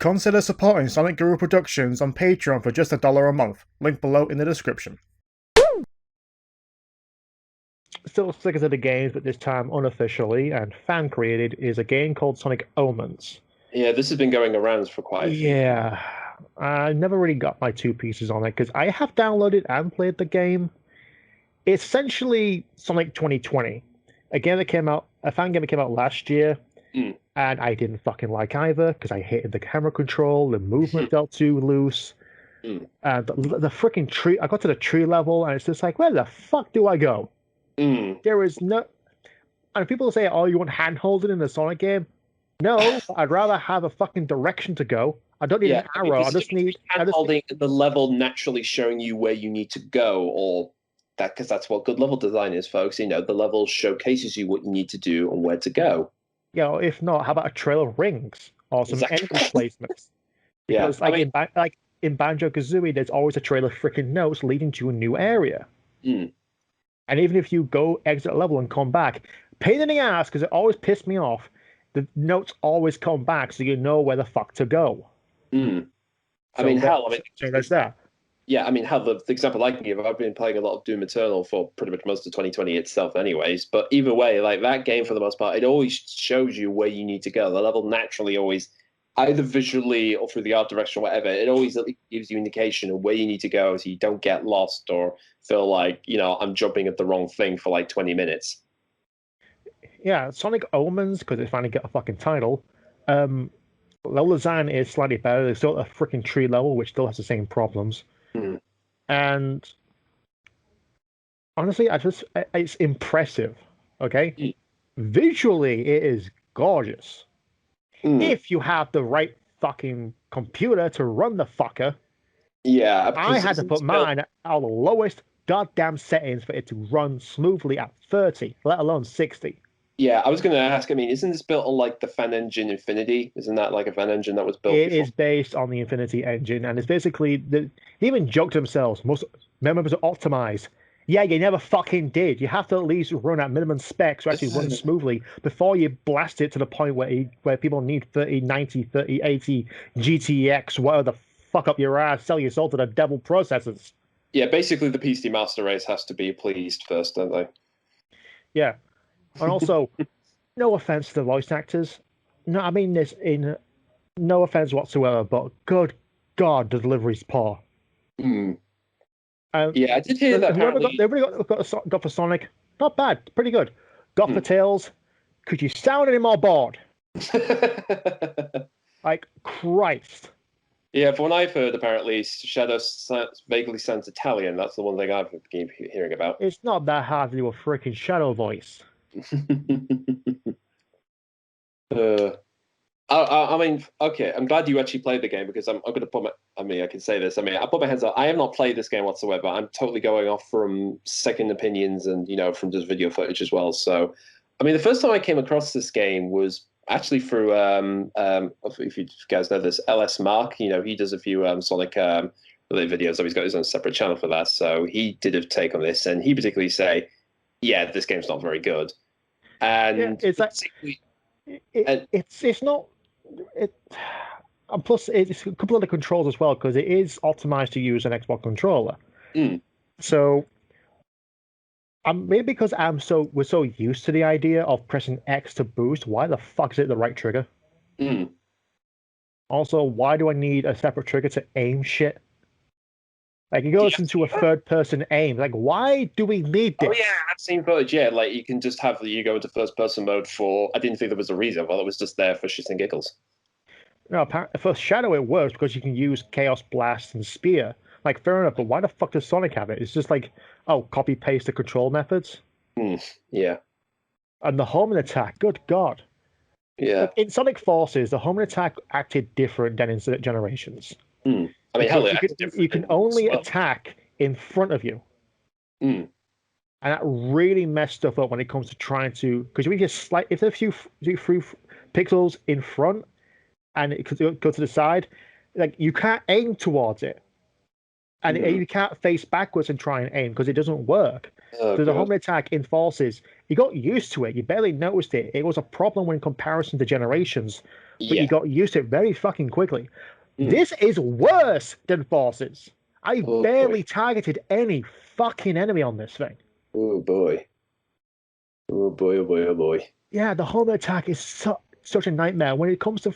Consider supporting Sonicguru Productions on Patreon for just $1 a month. Link below in the description. Still sticking to the games, but this time unofficially and fan created, is a game called Sonic Omens. Yeah, this has been going around for quite a few. Yeah, I never really got my two pieces on it because I have downloaded and played the game. It's essentially Sonic 2020, a game that came out, a fan game that came out last year, Mm. and I didn't fucking like either because I hated the camera control, the movement felt too loose, Mm. and the freaking tree. I got to the tree level, and it's just like, where the fuck do I go? Mm. There is no. And people say, "Oh, you want handholding in the Sonic game?" No, I'd rather have a fucking direction to go. I don't need an arrow. I just need holding the level naturally showing you where you need to go, or that because that's what good level design is, folks. You know, the level showcases you what you need to do and where to go. You know, if not, how about a trail of rings or some enemy placements? Because in Banjo-Kazooie, there's always a trail of freaking notes leading to a new area. Mm. And even if you go exit a level and come back, pain in the ass because it always pissed me off. The notes always come back, so you know where the fuck to go. Mm. So there's that. Yeah, I mean, hell, the example I can give, I've been playing a lot of Doom Eternal for pretty much most of 2020 itself, anyways. But either way, like that game for the most part, it always shows you where you need to go. The level naturally always, either visually or through the art direction or whatever, it always gives you indication of where you need to go so you don't get lost or feel like, you know, I'm jumping at the wrong thing for like 20 minutes. Yeah, Sonic Omens, because they finally get a fucking title. Level design is slightly better. There's still a freaking tree level, which still has the same problems. Mm. And honestly, it's impressive. Okay, Mm. Visually, it is gorgeous. Mm. If you have the right fucking computer to run the fucker. Yeah, I had to put mine at the lowest goddamn settings for it to run smoothly at 30, let alone 60. Yeah, I was going to ask. I mean, isn't this built on like the fan engine Infinity? Isn't that like a fan engine that was built? It is based on the Infinity engine, and it's basically they even joked themselves. Most members are optimized. Yeah, you never fucking did. You have to at least run at minimum specs to actually run smoothly before you blast it to the point where people need 3090, 3080 GTX, whatever the fuck up your ass, sell your soul to the devil processors. Yeah, basically the PC Master Race has to be pleased first, don't they? Yeah. And also, no offense to the voice actors. No, I mean this in no offense whatsoever, but good God, the delivery's poor. Mm. Yeah, I did hear that. Got for Sonic, not bad, pretty good. Got for Tails, could you sound any more bored? Like Christ. Yeah, from what I've heard, apparently Shadow vaguely sounds Italian. That's the one thing I've been hearing about. It's not that hard to do a freaking Shadow voice. I mean, okay, I'm glad you actually played the game because I'm going to put my. I mean, I can say this. I mean, I put my hands up. I have not played this game whatsoever. I'm totally going off from second opinions and from just video footage as well. So, I mean, the first time I came across this game was actually through if you guys know this, LS Mark. He does a few Sonic related videos. So he's got his own separate channel for that. So he did a take on this, and he particularly say, "Yeah, this game's not very good." And yeah, it's like it's not. And plus, it's a couple of the controls as well because it is optimized to use an Xbox controller. Mm. So, maybe because we're so used to the idea of pressing X to boost. Why the fuck is it the right trigger? Mm. Also, why do I need a separate trigger to aim shit? Like, it goes into a third-person aim. Like, why do we need this? Oh yeah, I've seen footage. Yeah, like you can just have you go into first-person mode for. I didn't think there was a reason. Well, it was just there for shits and giggles. No, for Shadow it works because you can use Chaos Blast and Spear. Like, fair enough, but why the fuck does Sonic have it? It's just like, oh, copy-paste the control methods. Yeah. And the homing attack, good God. Yeah. Like, in Sonic Forces, the homing attack acted different than in Generations. I mean, hell, you can only attack in front of you. And that really messed stuff up when it comes to trying to, because we just if there's a few pixels in front and it could go to the side, like you can't aim towards it, and you can't face backwards and try and aim because it doesn't work. Oh So the god. homing attack in Forces, you got used to it. You barely noticed it. It was a problem in comparison to Generations, but you Yeah. got used to it very fucking quickly. Mm. This is worse than Forces. I Oh boy. barely targeted any fucking enemy on this thing. Oh boy. Oh boy. Oh boy. Oh boy. Yeah, the home attack is such a nightmare. When it comes to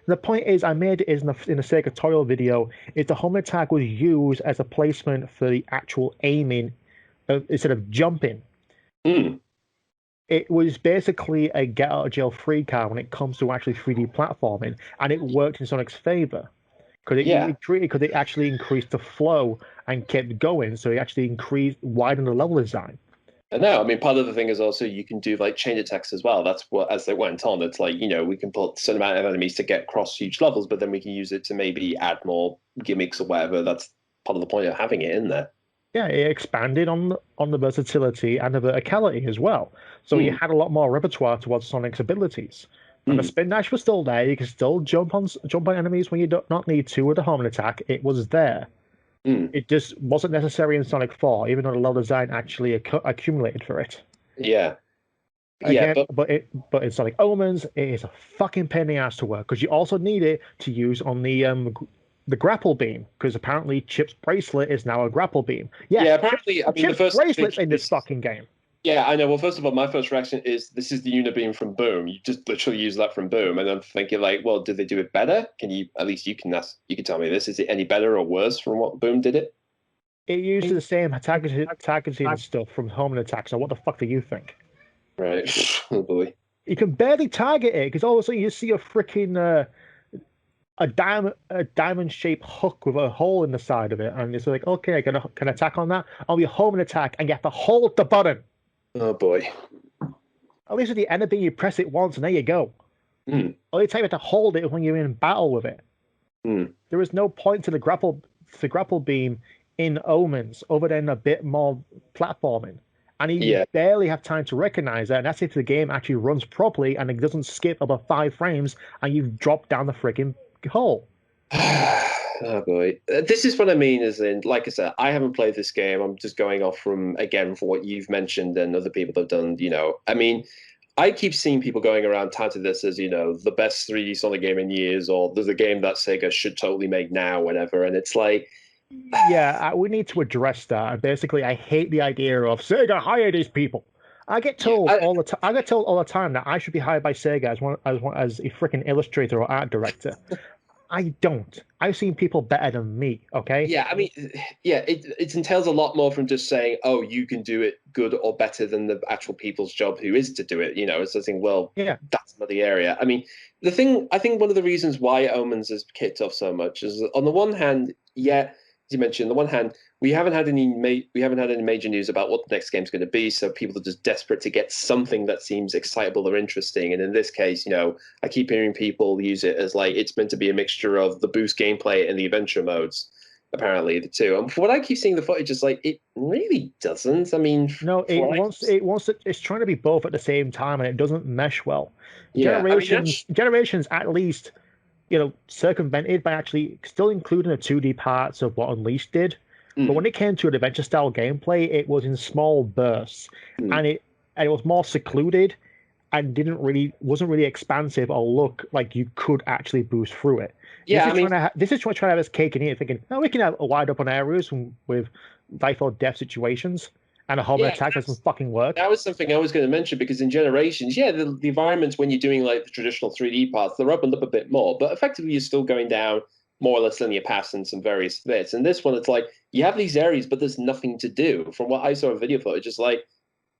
the point is, I made it in the Sega tutorial video. Is the home attack was used as a placement for the actual aiming instead of jumping. Mm. It was basically a get out of jail free card when it comes to actually 3D platforming, and it worked in Sonic's favor Yeah. because it actually increased the flow and kept going. So it actually widened the level design. No, I mean, part of the thing is also you can do like chain attacks as well. That's what, as they went on, it's like, we can put a certain amount of enemies to get across huge levels, but then we can use it to maybe add more gimmicks or whatever. That's part of the point of having it in there. Yeah, it expanded on the versatility and the verticality as well. So you Mm. had a lot more repertoire towards Sonic's abilities. And the Mm. spin dash was still there. You could still jump on enemies when you do not need to with a homing attack. It was there. Mm. It just wasn't necessary in Sonic 4, even though the level design actually accumulated for it. Yeah. Yeah, Again, but but in Sonic Omens, it is a fucking pain in the ass to work because you also need it to use on the grapple beam because apparently Chip's bracelet is now a grapple beam. Yeah, yeah, apparently, I mean, the Chip's first thing bracelet's in this is, fucking game. yeah, I know. Well, first of all, my first reaction is this is the Unibeam from Boom. You just literally use that from Boom, and I'm thinking like, well, did they do it better? Can you at least you can tell me this? Is it any better or worse from what Boom did it? It used the same targeting stuff from homing attack. So what the fuck do you think? Right. Oh boy. You can barely target it because all of a sudden you see a freaking a diamond shaped hook with a hole in the side of it, and it's like, okay, I can attack on that. I'll be a homing attack, and you have to hold the button. Oh boy. At least with the enemy, you press it once, and there you go. Mm. Only time you have to hold it is when you're in battle with it. Mm. There is no point to the grapple beam in Omens other than a bit more platforming. And you Yeah. barely have time to recognize that, and that's if the game actually runs properly and it doesn't skip about 5 frames and you've dropped down the freaking hole. Oh boy. This is what I mean, is in, like I said, I haven't played this game. I'm just going off from, again, for what you've mentioned and other people have done, I mean, I keep seeing people going around touting this as, the best 3D Sonic game in years, or there's a game that Sega should totally make now, whatever. And it's like, Yeah, we need to address that. And basically, I hate the idea of Sega hire these people. I get yeah, told all the time. I get told all the time that I should be hired by Sega as a freaking illustrator or art director. I don't. I've seen people better than me. Okay. yeah, I mean, yeah, it entails a lot more from just saying, oh, you can do it good or better than the actual people's job who is to do it. It's a thing, well, Yeah. that's another area. I mean, I think one of the reasons why Omens has kicked off so much is on the one hand, yeah, as you mentioned, on the one hand, we haven't had any major news about what the next game's going to be, so people are just desperate to get something that seems excitable or interesting. And in this case, I keep hearing people use it as like it's meant to be a mixture of the boost gameplay and the adventure modes. Apparently, the two. And from what I keep seeing, the footage is like it really doesn't. I mean, No, it's trying to be both at the same time, and it doesn't mesh well. yeah. I mean, Generations at least, circumvented by actually still including the 2D parts of what Unleashed did. But when it came to an adventure style gameplay, it was in small bursts, and it was more secluded and wasn't really expansive or look like you could actually boost through it. yeah. This is trying to have its cake and eat it, thinking, no, we can have wide open areas with life or death situations, and a homing attack doesn't fucking work. That was something I was going to mention because in Generations, yeah, the environments when you're doing like the traditional 3D parts, they're opened up a bit more, but effectively you're still going down more or less linear paths and some various bits. And this one, it's like you have these areas, but there's nothing to do. From what I saw in video footage, it's like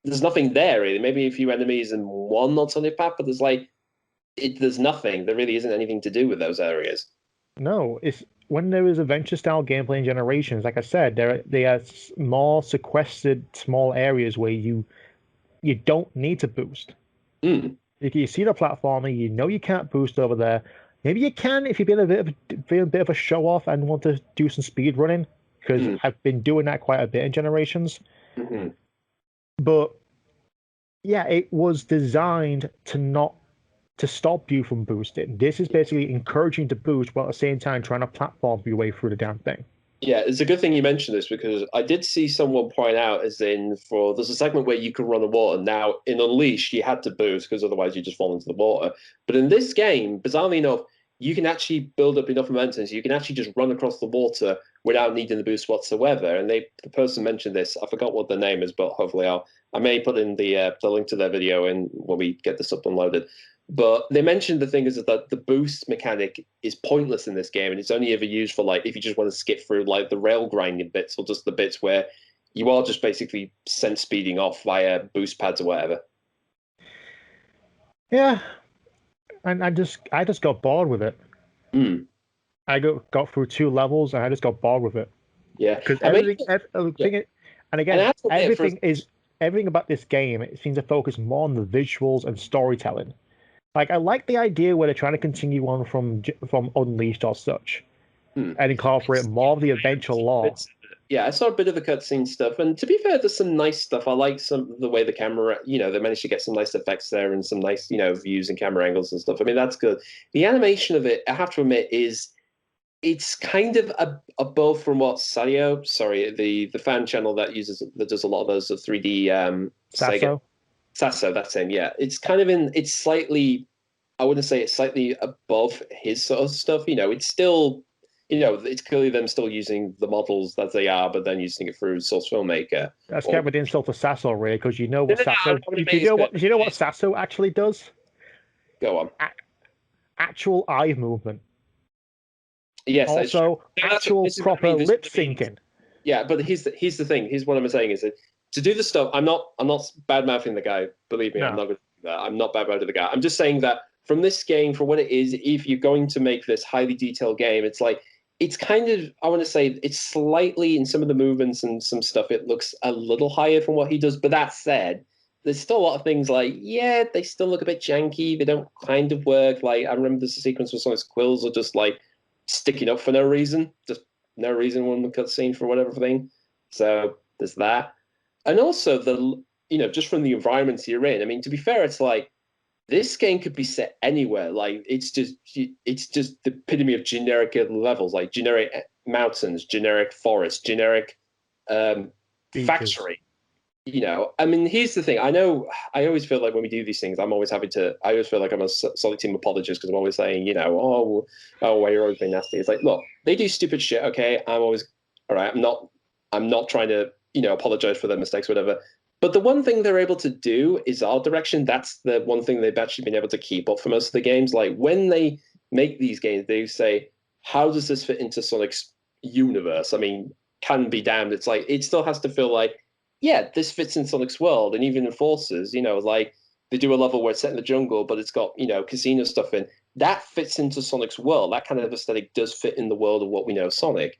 there's nothing there really. Maybe a few enemies and one not on your path, but there's nothing. There really isn't anything to do with those areas. No, it's when there is adventure style gameplay in Generations. Like I said, they are more sequestered small areas where you don't need to boost. Mm. If you see the platformer, you can't boost over there. Maybe you can if you're being a bit of a show off and want to do some speed running, because I've been doing that quite a bit in Generations. Mm-hmm. But yeah, it was designed to stop you from boosting. This is basically encouraging to boost while at the same time trying to platform your way through the damn thing. Yeah, it's a good thing you mentioned this because I did see someone point out, as in for there's a segment where you can run the water. Now in Unleashed, you had to boost because otherwise you just fall into the water. But in this game, bizarrely enough, you can actually build up enough momentum so you can actually just run across the water without needing the boost whatsoever. And the person mentioned this. I forgot what the name is, but hopefully I may put in the link to their video in when we get this up and loaded. But they mentioned the thing is that the boost mechanic is pointless in this game, and it's only ever used for like if you just want to skip through like the rail grinding bits or just the bits where you are just basically sense speeding off via boost pads or whatever. Yeah, and I just got bored with it. Mm, I got through 2 levels and I just got bored with it yeah, because I mean, yeah, and and I again, have to admit, everything about this game. It seems to focus more on the visuals and storytelling. Like I like the idea where they're trying to continue on from Unleashed or such, hmm. and incorporate more of the adventure lore. Yeah, I saw a bit of the cutscene stuff, and to be fair, there's some nice stuff. I like some the way the camera, they managed to get some nice effects there and some nice, views and camera angles and stuff. I mean, that's good. The animation of it, I have to admit, is it's kind of above from what Sayo, sorry, the fan channel that does a lot of those 3D Sega Sasso. Sasso, that's him. Yeah, it's slightly, I wouldn't say it's slightly above his sort of stuff. It's still, it's clearly them still using the models as they are, but then using it through Source Filmmaker. That's Or kind of an insult to Sasso, really, because you know no, what no, no, I Sasso. want Do to make you know it. what? Do you know what Sasso actually does? Go on. Actual eye movement. Yes, that's true. Also, No, actual this is what I proper mean. This is lip what I mean. syncing. Yeah, but here's the thing. Here's what I'm saying is that to do the stuff, I'm not bad mouthing the guy. Believe me, I'm No. not going to do that. I'm not bad mouthing the guy. I'm just saying that from this game, for what it is, if you're going to make this highly detailed game, it's like it's kind of I want to say it's slightly in some of the movements and some stuff. It looks a little higher from what he does. But that said, there's still a lot of things like yeah, they still look a bit janky. They don't kind of work. Like I remember there's a sequence where some of his quills are just like sticking up for no reason, just no reason when the cutscene for whatever thing. So there's that, and also just from the environments you're in. I mean, to be fair, it's like this game could be set anywhere. Like it's just the epitome of generic levels, like generic mountains, generic forest, generic Beaches. factory. I mean, here's the thing. I know I always feel like when we do these things, I'm always having to. I always feel like I'm a solid team apologist because I'm always saying, oh, why you're always being nasty. It's like, look, they do stupid shit. Okay, I'm always all right. I'm not trying to, apologize for their mistakes, whatever. But the one thing they're able to do is art direction. That's the one thing they've actually been able to keep up for most of the games. Like when they make these games, they say, how does this fit into Sonic's universe? I mean, can be damned. It's like it still has to feel like yeah, this fits in Sonic's world, and even in Forces, like they do a level where it's set in the jungle, but it's got casino stuff in. That fits into Sonic's world. That kind of aesthetic does fit in the world of what we know of Sonic.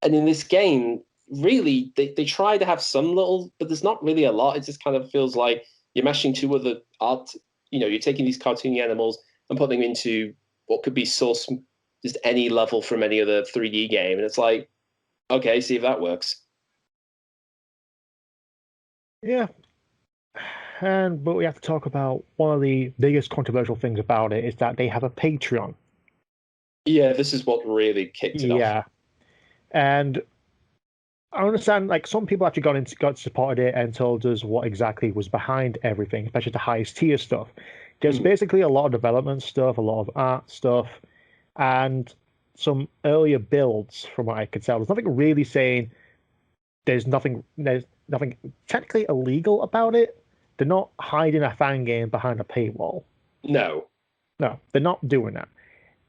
And in this game, really, they try to have some little, but there's not really a lot. It just kind of feels like you're mashing two other art. You're taking these cartoony animals and putting them into what could be source just any level from any other 3D game, and it's like, okay, see if that works. Yeah. But we have to talk about one of the biggest controversial things about it is that they have a Patreon. Yeah, this is what really kicked it off. Yeah. And I understand, like, some people actually got supported it and told us what exactly was behind everything, especially the highest tier stuff. There's basically a lot of development stuff, a lot of art stuff, and some earlier builds, from what I could tell. There's nothing really saying there's nothing technically illegal about it. They're not hiding a fan game behind a paywall. No. No, they're not doing that.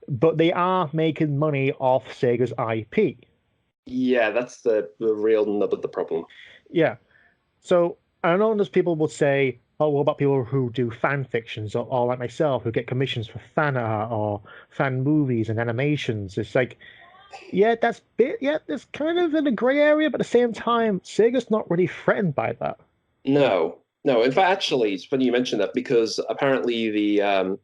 But they are making money off Sega's IP. Yeah, that's the real nub of the problem. Yeah. So I know there's people would say, oh, what about people who do fan fictions or like myself who get commissions for fan art or fan movies and animations? It's like, yeah, that's kind of in a gray area, but at the same time, Sega's not really threatened by that. No, no. In fact, actually, it's funny you mentioned that because apparently the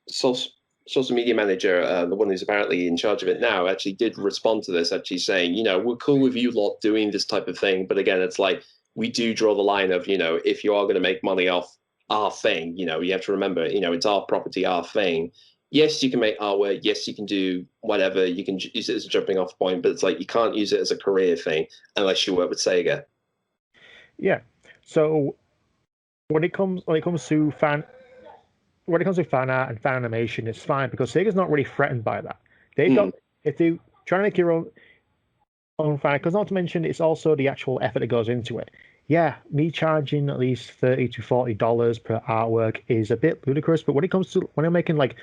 social media manager, the one who's apparently in charge of it now, actually did respond to this, actually saying, we're cool with you lot doing this type of thing, but again, it's like we do draw the line of, if you are going to make money off our thing, you have to remember, it's our property, our thing. yes, you can make artwork. Yes, you can do whatever. You can use it as a jumping off point, but it's like you can't use it as a career thing unless you work with Sega. Yeah. So when it comes to fan art and fan animation, it's fine because Sega's not really threatened by that. They've got if they try to make your own fan, because not to mention it's also the actual effort that goes into it. Yeah, me charging at least $30 to $40 per artwork is a bit ludicrous, but when it comes to when I'm making like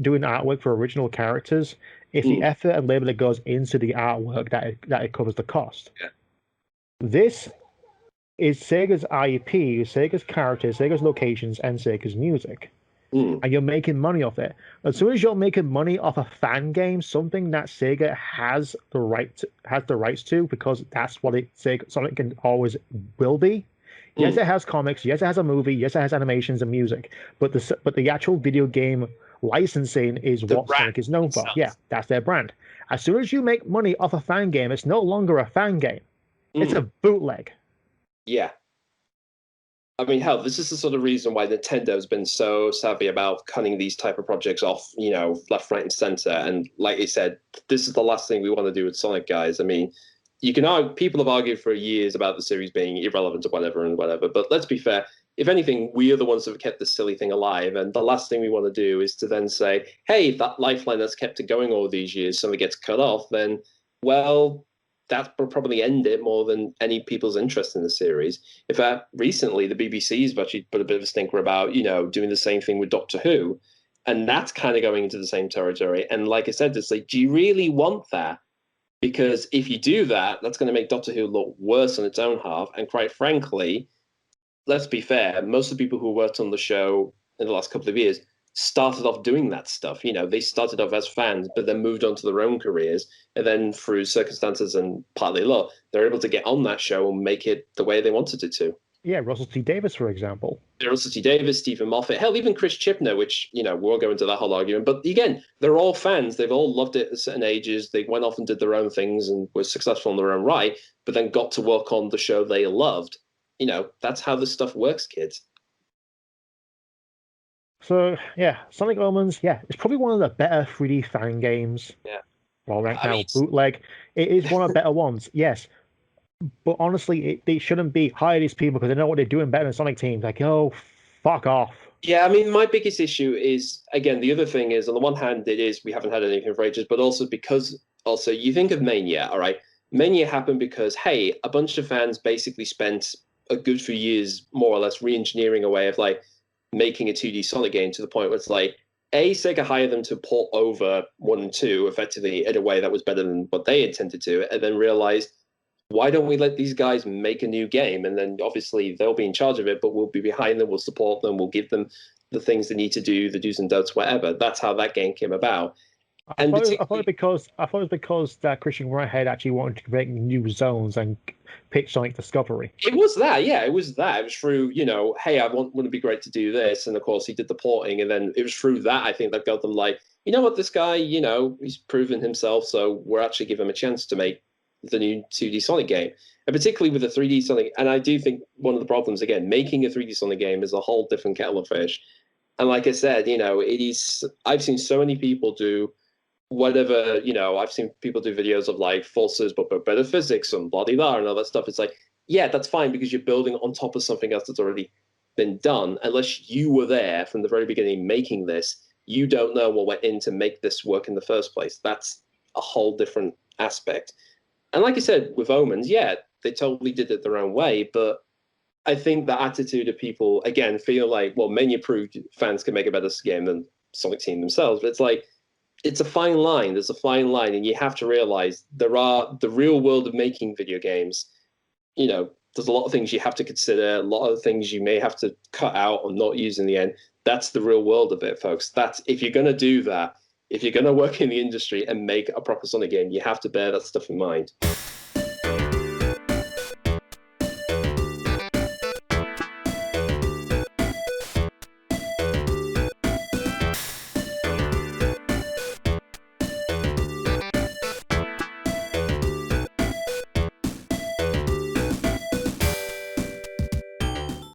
doing artwork for original characters, it's the effort and labor that goes into the artwork that it covers the cost. Yeah. This is Sega's IP, Sega's characters, Sega's locations, and Sega's music. And you're making money off it. As soon as you're making money off a fan game, something that Sega has the rights to, because that's what Sonic can always will be. Yes, it has comics. Yes, it has a movie. Yes, it has animations and music. But the actual video game licensing is what Sonic is known for. Yeah, that's their brand. As soon as you make money off a fan game, it's no longer a fan game. It's a bootleg. Yeah. I mean, hell, this is the sort of reason why Nintendo's been so savvy about cutting these type of projects off, left, right, and center. And like you said, this is the last thing we want to do with Sonic, guys. I mean, people have argued for years about the series being irrelevant or whatever. But let's be fair. If anything, we are the ones that have kept this silly thing alive. And the last thing we want to do is to then say, hey, that lifeline that's kept it going all these years, suddenly gets cut off, then, well, that will probably end it more than any people's interest in the series. In fact, recently the BBC's actually put a bit of a stinker about, doing the same thing with Doctor Who, and that's kind of going into the same territory. And like I said, it's like, do you really want that? Because if you do that, that's going to make Doctor Who look worse on its own half. And quite frankly, let's be fair, most of the people who worked on the show in the last couple of years started off doing that stuff. They started off as fans, but then moved on to their own careers. And then through circumstances and partly luck, they're able to get on that show and make it the way they wanted it to. Yeah, Russell T Davies, for example. Russell T Davies, Stephen Moffat, hell, even Chris Chibnall, which, we won't go into that whole argument. But again, they're all fans. They've all loved it at certain ages. They went off and did their own things and were successful in their own right, but then got to work on the show they loved. That's how this stuff works, kids. So, yeah, Sonic Omens, it's probably one of the better 3D fan games. Yeah. Well, right now, bootleg. It is one of the better ones, yes. But honestly, they shouldn't be hire these people because they know what they're doing better than Sonic teams. Like, oh, fuck off. Yeah, I mean, my biggest issue is, again, the other thing is, on the one hand, we haven't had anything for ages, but also because, you think of Mania, all right? Mania happened because, hey, a bunch of fans basically spent a good few years, more or less, re-engineering a way of, like, making a 2D Sonic game to the point where it's like, Sega hired them to port over 1 and 2 effectively in a way that was better than what they intended to, and then realized, why don't we let these guys make a new game? And then obviously they'll be in charge of it, but we'll be behind them, we'll support them, we'll give them the things they need to do, the do's and don'ts, whatever. That's how that game came about. I thought it was because that Christian Whitehead actually wanted to create new zones and pitch Sonic Discovery. It was that, yeah. It was that. It was through, hey, wouldn't it be great to do this? And of course, he did the porting, and then it was through that I think that got them like, you know what, this guy, he's proven himself, so we're actually giving him a chance to make the new 2D Sonic game, and particularly with the 3D Sonic. And I do think one of the problems, again, making a 3D Sonic game is a whole different kettle of fish. And like I said, it is. I've seen so many people do whatever, I've seen people do videos of like forces but better physics and blah blah blah and all that stuff. It's like, yeah, that's fine because you're building on top of something else that's already been done. Unless you were there from the very beginning making this, you don't know what went in to make this work in the first place. That's a whole different aspect. And like I said, with Omens, yeah, they totally did it their own way, but I think the attitude of people, again, feel like, well, Mania proved fans can make a better game than Sonic Team themselves, but it's like, it's a fine line. There's a fine line, and you have to realize there are the real world of making video games. There's a lot of things you have to consider, a lot of things you may have to cut out or not use in the end. That's the real world of it, folks. That's if you're going to do that, if you're going to work in the industry and make a proper Sonic game, you have to bear that stuff in mind.